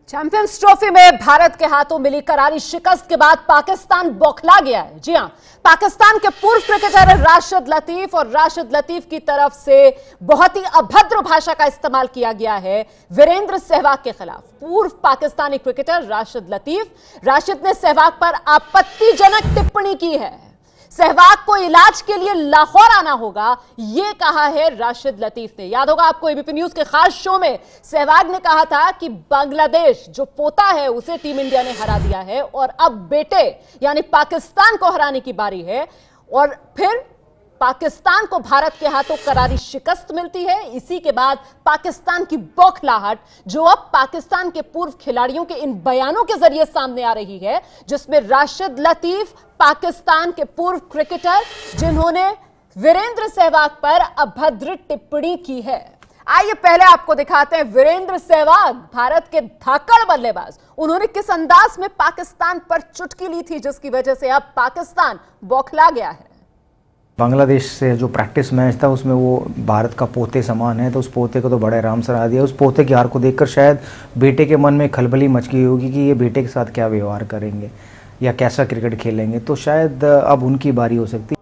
Champions trophy में भारत के हाथों मिली करारी शिकस्त के बाद पाकिस्तान बौखला गया है। जी हां, पाकिस्तान के पूर्व क्रिकेटर राशिद लतीफ और राशिद लतीफ की तरफ से बहुत ही अभद्र भाषा का इस्तेमाल किया गया है वीरेंद्र सहवाग के खिलाफ। पूर्व पाकिस्तानी क्रिकेटर राशिद ने सहवाग पर आपत्तिजनक टिप्पणी की है। सहवाग को इलाज के लिए लाहौर आना होगा, यह कहा है राशिद लतीफ ने। याद होगा आपको, एबीपी न्यूज के खास शो में सहवाग ने कहा था कि बांग्लादेश जो पोता है उसे टीम इंडिया ने हरा दिया है और अब बेटे यानी पाकिस्तान को हराने की बारी है। और फिर पाकिस्तान को भारत के हाथों करारी शिकस्त मिलती है। इसी के बाद पाकिस्तान की बौखलाहट जो अब पाकिस्तान के पूर्व खिलाड़ियों के इन बयानों के जरिए सामने आ रही है, जिसमें राशिद लतीफ पाकिस्तान के पूर्व क्रिकेटर जिन्होंने वीरेंद्र सहवाग पर अभद्र टिप्पणी की है। आइए पहले आपको दिखाते हैं वीरेंद्र सहवाग, भारत के धाकड़ बल्लेबाज, उन्होंने किस अंदाज में पाकिस्तान पर चुटकी ली थी जिसकी वजह से अब पाकिस्तान बौखला गया है। बांग्लादेश से जो प्रैक्टिस मैच था उसमें वो भारत का पोते समान है, तो उस पोते को तो बड़े आराम से हरा दिया। उस पोते की हार को देखकर शायद बेटे के मन में खलबली मच गई होगी कि ये बेटे के साथ क्या व्यवहार करेंगे या कैसा क्रिकेट खेलेंगे, तो शायद अब उनकी बारी हो सकती।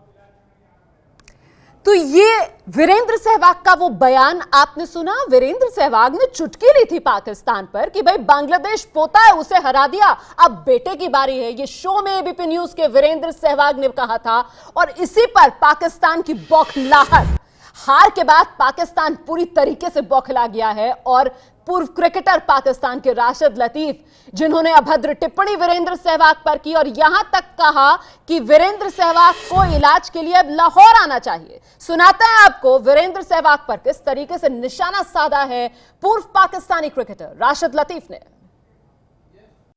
तो ये वीरेंद्र सहवाग का वो बयान आपने सुना। वीरेंद्र सहवाग ने चुटकी ली थी पाकिस्तान पर कि भाई बांग्लादेश पोता है, उसे हरा दिया, अब बेटे की बारी है। ये शो में एबीपी न्यूज के वीरेंद्र सहवाग ने कहा था और इसी पर पाकिस्तान की बौखलाहट, हार के बाद पाकिस्तान पूरी तरीके से बौखला गया है। और पूर्व क्रिकेटर पाकिस्तान के राशिद लतीफ जिन्होंने अभद्र टिप्पणी वीरेंद्र सहवाग पर की और यहां तक कहा कि वीरेंद्र सहवाग को इलाज के लिए अब लाहौर आना चाहिए। सुनाते हैं आपको वीरेंद्र सहवाग पर किस तरीके से निशाना साधा है पूर्व पाकिस्तानी क्रिकेटर राशिद लतीफ ने।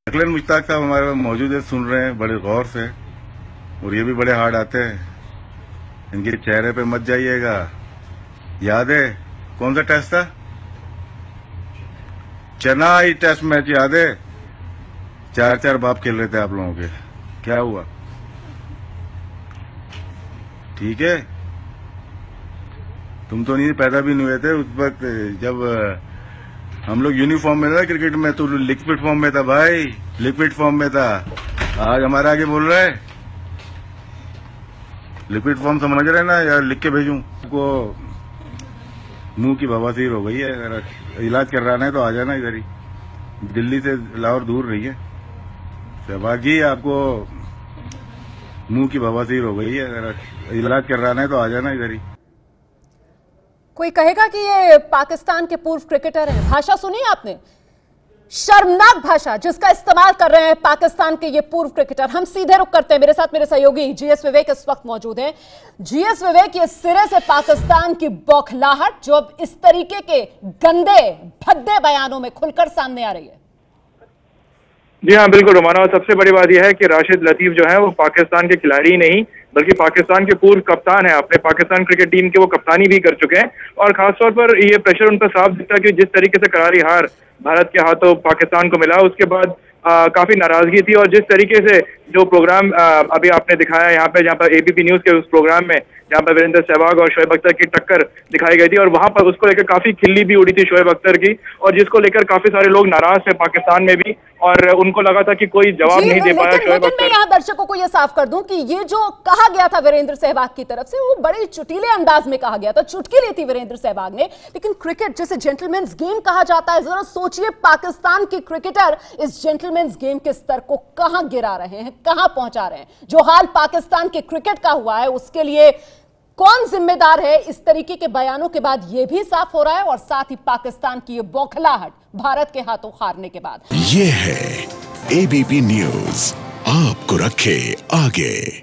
अकलन मुश्ताक साहब हमारे मौजूद है, सुन रहे हैं बड़े गौर से, और ये भी बड़े हार्ड आते हैं। इनके चेहरे पे मत जाइएगा। याद है कौन सा टेस्ट था? चेन्नई टेस्ट मैच याद है? 4-4 बाप खेल रहे थे आप लोगों के, क्या हुआ? ठीक है, तुम तो नहीं पैदा भी नहीं हुए थे उस वक्त जब हम लोग यूनिफॉर्म में था क्रिकेट में। तो लिक्विड फॉर्म में था भाई, लिक्विड फॉर्म में था। आज हमारे आगे बोल रहा है लिक्विड फॉर्म, समझ रहे ना यार? लिख के भेजूं को? मुंह की बवासीर हो गई है, अगर इलाज करवाना है तो आ जाना इधर ही, दिल्ली से लाहौर दूर रही है। सहवाग जी, आपको मुंह की बवासीर हो गई है, अगर इलाज करवाना है तो आ जाना इधर ही। कोई कहेगा कि ये पाकिस्तान के पूर्व क्रिकेटर हैं। भाषा सुनी आपने, शर्मनाक भाषा जिसका इस्तेमाल कर रहे हैं पाकिस्तान के ये पूर्व क्रिकेटर। हम सीधे रुख करते हैं, मेरे साथ मेरे सहयोगी जीएस विवेक इस वक्त मौजूद हैं। जीएस विवेक, ये सिरे से पाकिस्तान की बौखलाहट जो अब इस तरीके के गंदे भद्दे बयानों में खुलकर सामने आ रही है। जी हाँ, बिल्कुल रोमाना, और सबसे बड़ी बात यह है कि राशिद लतीफ जो है वो पाकिस्तान के खिलाड़ी नहीं बल्कि पाकिस्तान के पूर्व कप्तान है। अपने पाकिस्तान क्रिकेट टीम के वो कप्तानी भी कर चुके हैं और खासतौर पर ये प्रेशर उन पर साफ दिखता है कि जिस तरीके से करारी हार भारत के हाथों पाकिस्तान को मिला, उसके बाद काफी नाराजगी थी। और जिस तरीके से जो प्रोग्राम अभी आपने दिखाया यहाँ पे, जहाँ पर एबीपी न्यूज के उस प्रोग्राम में जहाँ पर वीरेंद्र सहवाग और शोएब अख्तर की टक्कर दिखाई गई थी, और वहां पर उसको लेकर काफी खिल्ली भी उड़ी थी शोएब अख्तर की, और जिसको लेकर काफी सारे लोग नाराज थे पाकिस्तान में भी, और उनको लगा था कि कोई जवाब नहीं दे पाया शोएब अख्तर। मैं यहाँ दर्शकों को यह साफ कर दूं कि ये जो कहा गया था वीरेंद्र सहवाग की तरफ से वो बड़े चुटीले अंदाज में कहा गया था, चुटकी ली थी वीरेंद्र सहवाग ने। लेकिन क्रिकेट जिसे जेंटलमैन्स गेम कहा जाता है, जरा सोचिए पाकिस्तान के क्रिकेटर इस जेंटलमैन्स गेम के स्तर को कहां गिरा रहे हैं, कहां पहुंचा रहे हैं। जो हाल पाकिस्तान के क्रिकेट का हुआ है उसके लिए कौन जिम्मेदार है, इस तरीके के बयानों के बाद यह भी साफ हो रहा है, और साथ ही पाकिस्तान की ये बौखलाहट भारत के हाथों हारने के बाद। ये है एबीपी न्यूज, आपको रखे आगे।